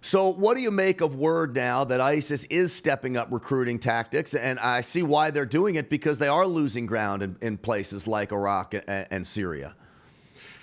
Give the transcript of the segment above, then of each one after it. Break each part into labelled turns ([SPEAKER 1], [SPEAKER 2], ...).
[SPEAKER 1] So what do you make of word now that ISIS is stepping up recruiting tactics? And I see why they're doing it, because they are losing ground in places like Iraq and Syria.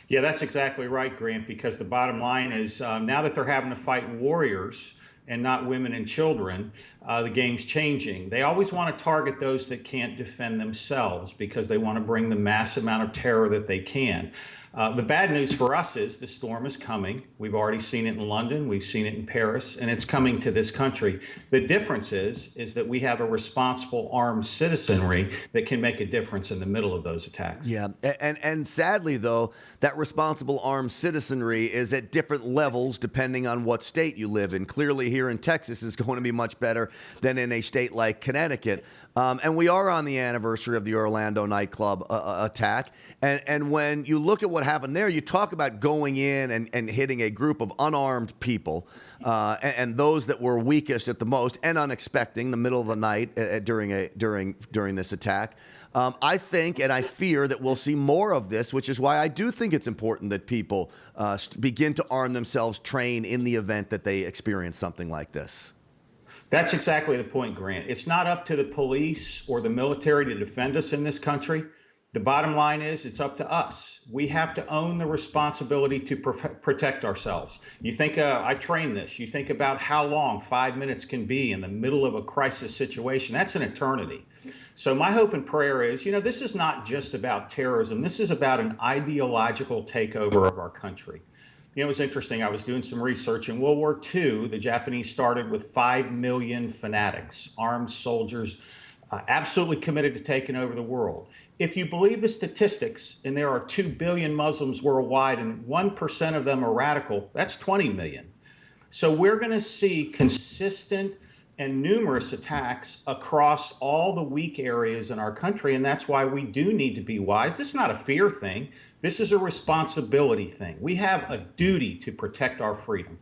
[SPEAKER 2] Yeah, that's exactly right, Grant, because the bottom line is now that they're having to fight warriors and not women and children, the game's changing. They always want to target those that can't defend themselves because they want to bring the mass amount of terror that they can. The bad news for us is the storm is coming. We've already seen it in London, we've seen it in Paris, and it's coming to this country. The difference is that we have a responsible armed citizenry that can make a difference in the middle of those attacks.
[SPEAKER 1] Yeah, and sadly, though, that responsible armed citizenry is at different levels depending on what state you live in. Clearly, here in Texas is going to be much better than in a state like Connecticut. And we are on the anniversary of the Orlando nightclub attack. And when you look at what happened there, you talk about going in and hitting a group of unarmed people and those that were weakest at the most and unexpected in the middle of the night during this attack. I think and I fear that we'll see more of this, which is why I do think it's important that people begin to arm themselves, train in the event that they experience something like this.
[SPEAKER 2] That's exactly the point, Grant. It's not up to the police or the military to defend us in this country. The bottom line is it's up to us. We have to own the responsibility to protect ourselves. You think, I train this, you think about how long 5 minutes can be in the middle of a crisis situation. That's an eternity. So my hope and prayer is, this is not just about terrorism. This is about an ideological takeover of our country. It was interesting. I was doing some research. In World War II, the Japanese started with 5 million fanatics, armed soldiers, absolutely committed to taking over the world. If you believe the statistics, and there are 2 billion Muslims worldwide, and 1% of them are radical, that's 20 million. So we're going to see consistent and numerous attacks across all the weak areas in our country, and that's why we do need to be wise. This is not a fear thing. This is a responsibility thing. We have a duty to protect our freedom.